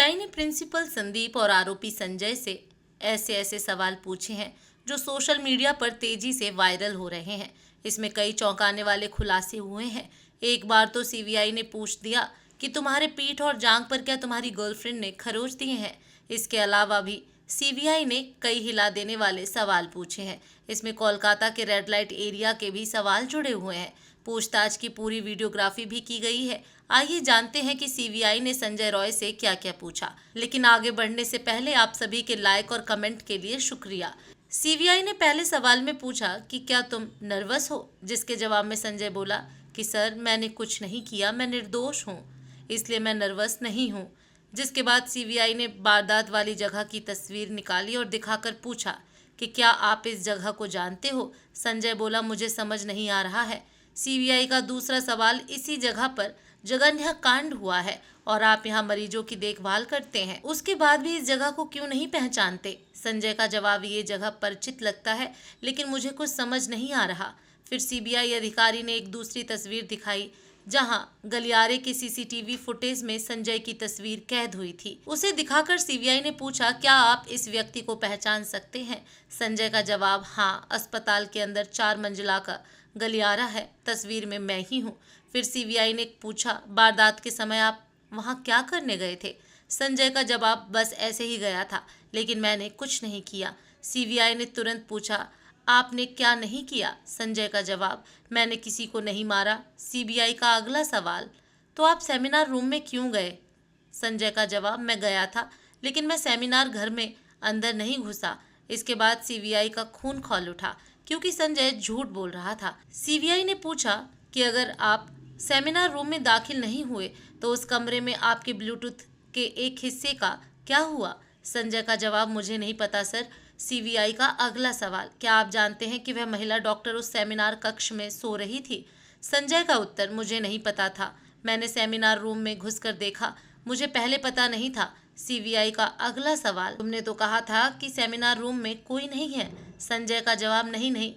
CBI ने principal Sandeep और आरोपी संजय से ऐसे ऐसे सवाल पूछे हैं जो सोशल मीडिया पर तेजी से वायरल हो रहे हैं। इसमें कई चौंकाने वाले खुलासे हुए हैं। एक बार तो सीबीआई ने पूछ दिया कि तुम्हारे पीठ और जांघ पर क्या तुम्हारी गर्लफ्रेंड ने खरोच दिए हैं। इसके अलावा भी सीबीआई ने कई हिला देने वाले सवाल पूछे हैं। इसमें कोलकाता के रेड लाइट एरिया के भी सवाल जुड़े हुए हैं। पूछताछ की पूरी वीडियोग्राफी भी की गई है। आइए जानते हैं कि सीबीआई ने संजय रॉय से क्या क्या पूछा। लेकिन आगे बढ़ने से पहले आप सभी के लाइक और कमेंट के लिए शुक्रिया। सीबीआई ने पहले सवाल में पूछा कि क्या तुम नर्वस हो, जिसके जवाब में संजय बोला कि सर मैंने कुछ नहीं किया, मैं निर्दोष हूँ, इसलिए मैं नर्वस नहीं हूँ। जिसके बाद सीबीआई ने वारदात वाली जगह की तस्वीर निकाली और दिखाकर पूछा कि क्या आप इस जगह को जानते हो। संजय बोला मुझे समझ नहीं आ रहा है। सीबीआई का दूसरा सवाल इसी जगह पर जघन्य कांड हुआ है और आप यहाँ मरीजों की देखभाल करते हैं, उसके बाद भी इस जगह को क्यों नहीं पहचानते। संजय का जवाब ये जगह परिचित लगता है लेकिन मुझे कुछ समझ नहीं आ रहा। फिर सीबीआई अधिकारी ने एक दूसरी तस्वीर दिखाई जहां गलियारे के सीसीटीवी फुटेज में संजय की तस्वीर कैद हुई थी। उसे दिखाकर सीबीआई ने पूछा क्या आप इस व्यक्ति को पहचान सकते हैं। संजय का जवाब हाँ, अस्पताल के अंदर 4 मंजिला का गलियारा है, तस्वीर में मैं ही हूँ। फिर सीबीआई ने पूछा वारदात के समय आप वहाँ क्या करने गए थे। संजय का जवाब बस ऐसे ही गया था, लेकिन मैंने कुछ नहीं किया। सीबीआई ने तुरंत पूछा आपने क्या नहीं किया। संजय का जवाब मैंने किसी को नहीं मारा। सीबीआई का अगला सवाल तो आप सेमिनार रूम में क्यों गए। संजय का जवाब मैं गया था लेकिन मैं सेमिनार घर में अंदर नहीं घुसा। इसके बाद सीबीआई का खून खौल उठा क्योंकि संजय झूठ बोल रहा था। सीबीआई ने पूछा कि अगर आप सेमिनार रूम में दाखिल नहीं हुए तो उस कमरे में आपके ब्लूटूथ के एक हिस्से का क्या हुआ। संजय का जवाब मुझे नहीं पता सर। सीबीआई का अगला सवाल क्या आप जानते हैं कि वह महिला डॉक्टर उस सेमिनार कक्ष में सो रही थी। संजय का उत्तर मुझे नहीं पता था, मैंने सेमिनार रूम में घुसकर देखा, मुझे पहले पता नहीं था। सीबीआई का अगला सवाल तुमने तो कहा था कि सेमिनार रूम में कोई नहीं है। संजय का जवाब नहीं,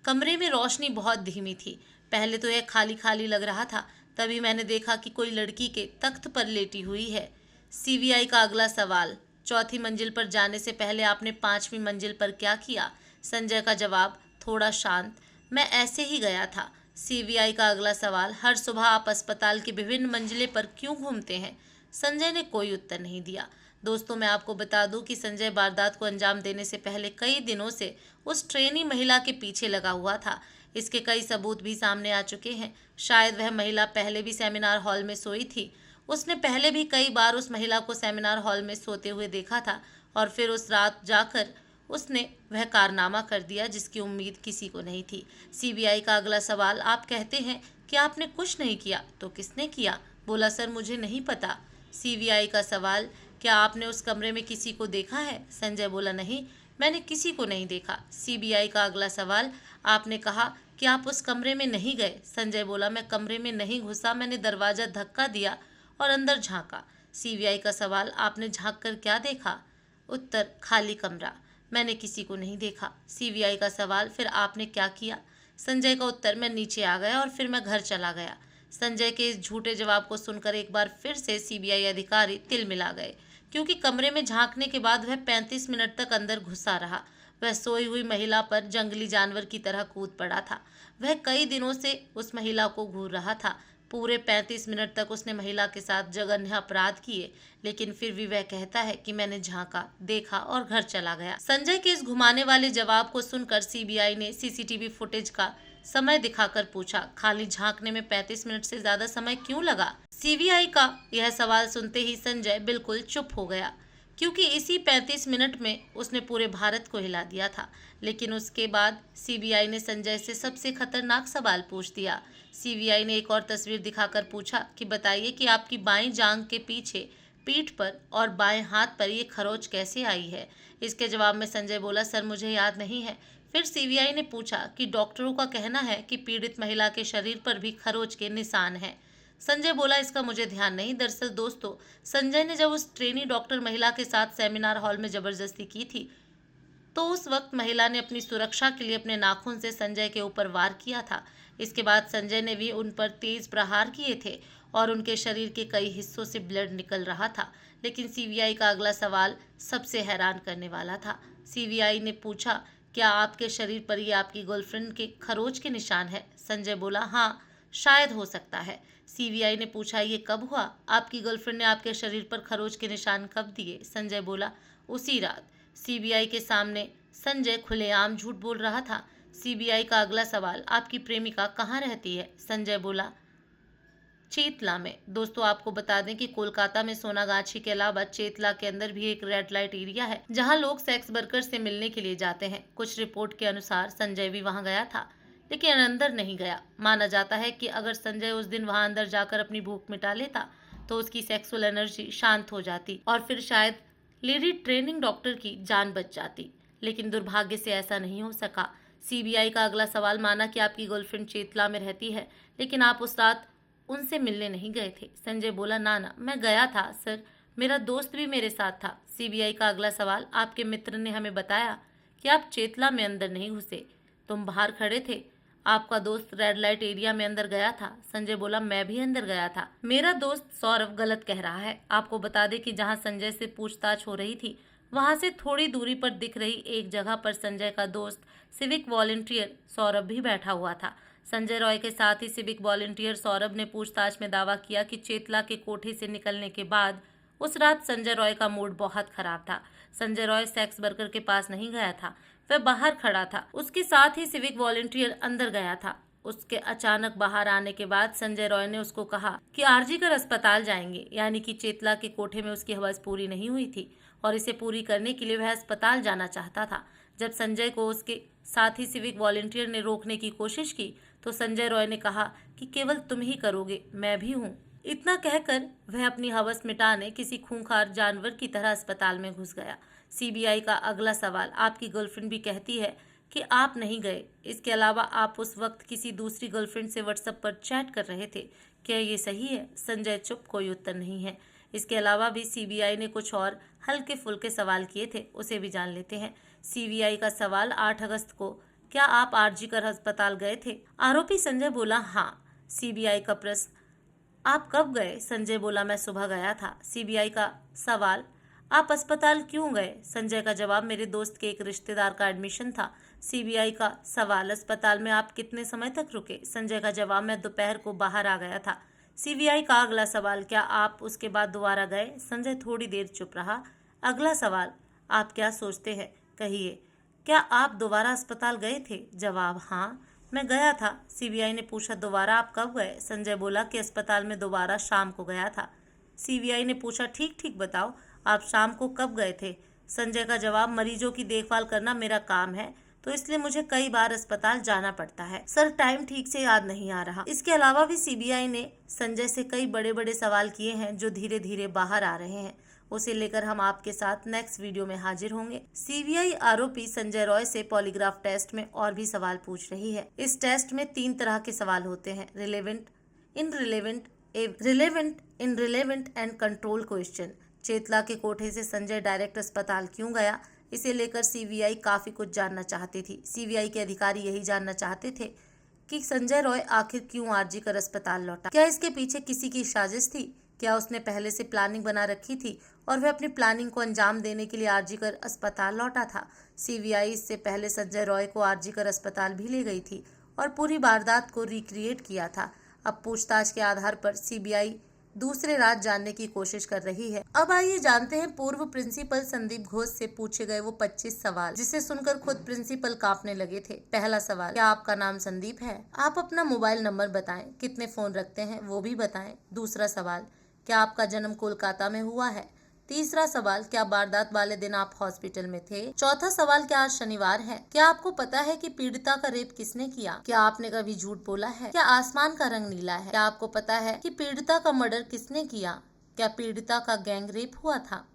कमरे में रोशनी बहुत धीमी थी, पहले तो यह खाली खाली लग रहा था, तभी मैंने देखा कि कोई लड़की के तख्त पर लेटी हुई है। सीबीआई का अगला सवाल 4थी मंजिल पर जाने से पहले आपने 5वीं मंजिल पर क्या किया। संजय का जवाब थोड़ा शांत, मैं ऐसे ही गया था। सीबीआई का अगला सवाल हर सुबह आप अस्पताल की विभिन्न मंजिलें पर क्यों घूमते हैं। संजय ने कोई उत्तर नहीं दिया। दोस्तों मैं आपको बता दूं कि संजय वारदात को अंजाम देने से पहले कई दिनों से उस ट्रेनी महिला के पीछे लगा हुआ था। इसके कई सबूत भी सामने आ चुके हैं। शायद वह महिला पहले भी सेमिनार हॉल में सोई थी। उसने पहले भी कई बार उस महिला को सेमिनार हॉल में सोते हुए देखा था और फिर उस रात जाकर उसने वह कारनामा कर दिया जिसकी उम्मीद किसी को नहीं थी। सीबीआई का अगला सवाल आप कहते हैं कि आपने कुछ नहीं किया, तो किसने किया। बोला सर मुझे नहीं पता। सीबीआई का सवाल क्या आपने उस कमरे में किसी को देखा है। संजय बोला नहीं, मैंने किसी को नहीं देखा। सीबीआई का अगला सवाल आपने कहा कि आप उस कमरे में नहीं गए। संजय बोला मैं कमरे में नहीं घुसा, मैंने दरवाजा धक्का दिया और अंदर झांका। सीबीआई का सवाल आपने झांक कर क्या देखा। उत्तर खाली कमरा, मैंने किसी को नहीं देखा। सीबीआई का सवाल फिर आपने क्या किया। संजय का उत्तर मैं नीचे आ गया और फिर मैं घर चला गया। संजय के इस झूठे जवाब को सुनकर एक बार फिर से सीबीआई अधिकारी तिलमिला गए क्योंकि कमरे में झांकने के बाद वह 35 मिनट तक अंदर घुसा रहा। वह सोई हुई महिला पर जंगली जानवर की तरह कूद पड़ा था। वह कई दिनों से उस महिला को घूर रहा था। पूरे 35 मिनट तक उसने महिला के साथ जघन्य अपराध किए, लेकिन फिर भी वह कहता है कि मैंने झांका, देखा और घर चला गया। संजय के इस घुमाने वाले जवाब को सुनकर सीबीआई ने सीसीटीवी फुटेज का समय दिखाकर पूछा खाली झांकने में 35 मिनट से ज्यादा समय क्यों लगा। सीबीआई का यह सवाल सुनते ही संजय बिल्कुल चुप हो गया क्योंकि इसी 35 मिनट में उसने पूरे भारत को हिला दिया था। लेकिन उसके बाद सीबीआई ने संजय से सबसे खतरनाक सवाल पूछ दिया। सीबीआई ने एक और तस्वीर दिखाकर पूछा कि बताइए कि आपकी बाईं जांघ के पीछे पीठ पर और बाएं हाथ पर ये खरोच कैसे आई है। इसके जवाब में संजय बोला सर मुझे याद नहीं है। फिर सीबीआई ने पूछा कि डॉक्टरों का कहना है कि पीड़ित महिला के शरीर पर भी खरोच के निशान हैं। संजय बोला इसका मुझे ध्यान नहीं। दरअसल दोस्तों संजय ने जब उस ट्रेनी डॉक्टर महिला के साथ सेमिनार हॉल में जबरदस्ती की थी तो उस वक्त महिला ने अपनी सुरक्षा के लिए अपने नाखून से संजय के ऊपर वार किया था। इसके बाद संजय ने भी उन पर तेज प्रहार किए थे और उनके शरीर के कई हिस्सों से ब्लड निकल रहा था। लेकिन सीबीआई का अगला सवाल सबसे हैरान करने वाला था। सीबीआई ने पूछा, क्या आपके शरीर पर ये आपकी गर्लफ्रेंड के खरोच के निशान है? संजय बोला, हाँ, शायद हो सकता है। सीबीआई ने पूछा, ये कब हुआ? आपकी गर्लफ्रेंड ने आपके शरीर पर खरोच के निशान कब दिए? संजय बोला, उसी रात। सीबीआई के सामने संजय खुलेआम झूठ बोल रहा था। सीबीआई का अगला सवाल, आपकी प्रेमिका कहाँ रहती है? संजय बोला, चेतला में। दोस्तों, आपको बता दें कि कोलकाता में सोनागाछी के अलावा चेतला के अंदर भी एक रेड लाइट एरिया है जहां लोग सेक्स वर्कर से मिलने के लिए जाते हैं। कुछ रिपोर्ट के अनुसार संजय भी वहां गया था, लेकिन अंदर नहीं गया। माना जाता है कि अगर संजय उस दिन वहां अंदर जाकर अपनी भूख मिटा लेता तो उसकी सेक्सुअल एनर्जी शांत हो जाती और फिर शायद लेडी ट्रेनिंग डॉक्टर की जान बच जाती। लेकिन दुर्भाग्य से ऐसा नहीं हो सका। सीबीआई का अगला सवाल, माना कि आपकी गर्लफ्रेंड चेतला में रहती है, लेकिन आप उस रात उनसे मिलने नहीं गए थे? संजय बोला, ना, मैं गया था सर, मेरा दोस्त भी मेरे साथ था। सीबीआई का अगला सवाल, आपके मित्र ने हमें बताया कि आप चेतला में अंदर नहीं घुसे, तुम बाहर खड़े थे, आपका दोस्त रेड लाइट एरिया में अंदर गया था? संजय बोला, मैं भी अंदर गया था। मेरा दोस्त सौरभ गलत कह रहा है। आपको बता दें कि जहां संजय से पूछताछ हो रही थी वहां से थोड़ी दूरी पर दिख रही एक जगह पर संजय का दोस्त सिविक वॉलंटियर सौरभ भी बैठा हुआ था। संजय रॉय के साथ ही सिविक वॉलंटियर सौरभ ने पूछताछ में दावा किया कि चेतला के कोठे से निकलने के बाद उस रात संजय रॉय का मूड बहुत खराब था। संजय रॉय सेक्स वर्कर के पास नहीं गया था, वह बाहर खड़ा था। उसके साथ ही सिविक वॉलंटियर अंदर गया था। उसके अचानक बाहर आने के बाद संजय रॉय ने उसको कहा कि आरजीकर अस्पताल जाएंगे, यानी कि चेतला के कोठे में उसकी हवस पूरी नहीं हुई थी और इसे पूरी करने के लिए वह अस्पताल जाना चाहता था। जब संजय को उसके साथ ही सिविक वॉलंटियर ने रोकने की कोशिश की तो संजय रॉय ने कहा कि केवल तुम ही करोगे, मैं भी हूँ। इतना कहकर वह अपनी हवस मिटाने किसी खूंखार जानवर की तरह अस्पताल में घुस गया। सीबीआई का अगला सवाल, आपकी गर्लफ्रेंड भी कहती है कि आप नहीं गए, इसके अलावा आप उस वक्त किसी दूसरी गर्लफ्रेंड से व्हाट्सएप पर चैट कर रहे थे, क्या ये सही है? संजय चुप, कोई उत्तर नहीं है। इसके अलावा भी सीबीआई ने कुछ और हल्के फुल्के सवाल किए थे, उसे भी जान लेते हैं। सीबीआई का सवाल, 8 अगस्त को क्या आप आरजीकर अस्पताल गए थे? आरोपी संजय बोला, हाँ। सीबीआई का प्रश्न, आप कब गए? संजय बोला, मैं सुबह गया था। सीबीआई का सवाल, आप अस्पताल क्यों गए? संजय का जवाब, मेरे दोस्त के एक रिश्तेदार का एडमिशन था। सीबीआई का सवाल, अस्पताल में आप कितने समय तक रुके? संजय का जवाब, मैं दोपहर को बाहर आ गया था। सीबीआई का अगला सवाल, क्या आप उसके बाद दोबारा गए? संजय थोड़ी देर चुप रहा। अगला सवाल, आप क्या सोचते हैं, कहिए, क्या आप दोबारा अस्पताल गए थे? जवाब, हाँ, मैं गया था। सीबीआई ने पूछा, दोबारा आप कब गए? संजय बोला कि अस्पताल में दोबारा शाम को गया था। सीबीआई ने पूछा, ठीक ठीक बताओ, आप शाम को कब गए थे? संजय का जवाब, मरीजों की देखभाल करना मेरा काम है, तो इसलिए मुझे कई बार अस्पताल जाना पड़ता है। सर, टाइम ठीक से याद नहीं आ रहा। इसके अलावा भी सीबीआई ने संजय से कई बड़े बड़े सवाल किए हैं जो धीरे धीरे बाहर आ रहे हैं। उसे लेकर हम आपके साथ नेक्स्ट वीडियो में हाजिर होंगे। सीबीआई आरोपी संजय रॉय से पॉलीग्राफ टेस्ट में और भी सवाल पूछ रही है। इस टेस्ट में 3 तरह के सवाल होते हैं, relevant, irrelevant and control question. चेतला के कोठे से संजय डायरेक्ट अस्पताल क्यों गया, इसे लेकर सीबीआई काफी कुछ जानना चाहती थी। सीबीआई के अधिकारी यही जानना चाहते थे कि संजय रॉय आखिर क्यों आरजीकर अस्पताल लौटा, क्या इसके पीछे किसी की साजिश थी, क्या उसने पहले से प्लानिंग बना रखी थी और वह अपनी प्लानिंग को अंजाम देने के लिए आरजीकर अस्पताल लौटा था। सीबीआई इससे पहले संजय रॉय को आरजीकर अस्पताल भी ले गई थी और पूरी वारदात को रिक्रिएट किया था। अब पूछताछ के आधार पर सीबीआई दूसरे राज जानने की कोशिश कर रही है। अब आइए जानते हैं पूर्व प्रिंसिपल संदीप घोष से पूछे गए वो 25 सवाल, जिसे सुनकर खुद प्रिंसिपल कांपने लगे थे। पहला सवाल, क्या आपका नाम संदीप है? आप अपना मोबाइल नंबर बताएं, कितने फोन रखते हैं वो भी बताएं। दूसरा सवाल, क्या आपका जन्म कोलकाता में हुआ है? तीसरा सवाल, क्या वारदात वाले दिन आप हॉस्पिटल में थे? चौथा सवाल, क्या आज शनिवार है? क्या आपको पता है कि पीड़िता का रेप किसने किया? क्या आपने कभी झूठ बोला है? क्या आसमान का रंग नीला है? क्या आपको पता है कि पीड़िता का मर्डर किसने किया? क्या पीड़िता का गैंग रेप हुआ था?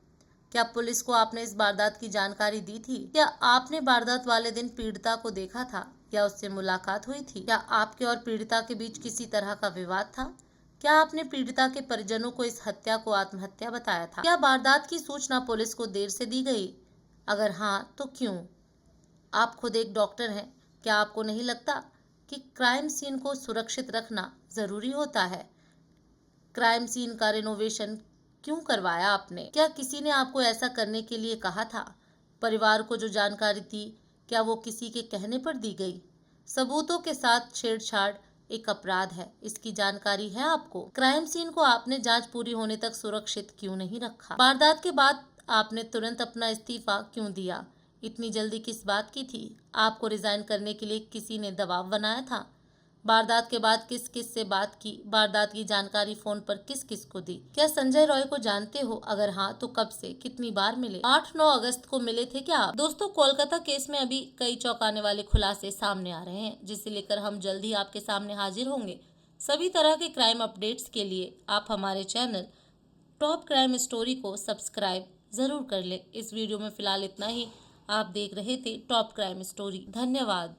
क्या पुलिस को आपने इस वारदात की जानकारी दी थी? क्या आपने वारदात वाले दिन पीड़िता को देखा था या उससे मुलाकात हुई थी? क्या आपके और पीड़िता के बीच किसी तरह का विवाद था? क्या आपने पीड़िता के परिजनों को इस हत्या को आत्महत्या बताया था? क्या वारदात की सूचना पुलिस को देर से दी गई? अगर हाँ, तो क्यों? आप खुद एक डॉक्टर हैं, क्या आपको नहीं लगता कि क्राइम सीन को सुरक्षित रखना जरूरी होता है। क्राइम सीन का रिनोवेशन क्यों करवाया आपने? क्या किसी ने आपको ऐसा करने के लिए कहा था? परिवार को जो जानकारी थी, क्या वो किसी के कहने पर दी गई? सबूतों के साथ छेड़छाड़ एक अपराध है, इसकी जानकारी है आपको? क्राइम सीन को आपने जांच पूरी होने तक सुरक्षित क्यों नहीं रखा? वारदात के बाद आपने तुरंत अपना इस्तीफा क्यों दिया? इतनी जल्दी किस बात की थी? आपको रिजाइन करने के लिए किसी ने दबाव बनाया था? वारदात के बाद किस किस से बात की? वारदात की जानकारी फोन पर किस किस को दी? क्या संजय रॉय को जानते हो? अगर हाँ तो कब से, कितनी बार मिले? 8-9 अगस्त को मिले थे क्या? दोस्तों, कोलकाता केस में अभी कई चौंकाने वाले खुलासे सामने आ रहे हैं, जिसे लेकर हम जल्द ही आपके सामने हाजिर होंगे। सभी तरह के क्राइम अपडेट्स के लिए आप हमारे चैनल टॉप क्राइम स्टोरी को सब्सक्राइब जरूर कर ले। इस वीडियो में फिलहाल इतना ही। आप देख रहे थे टॉप क्राइम स्टोरी। धन्यवाद।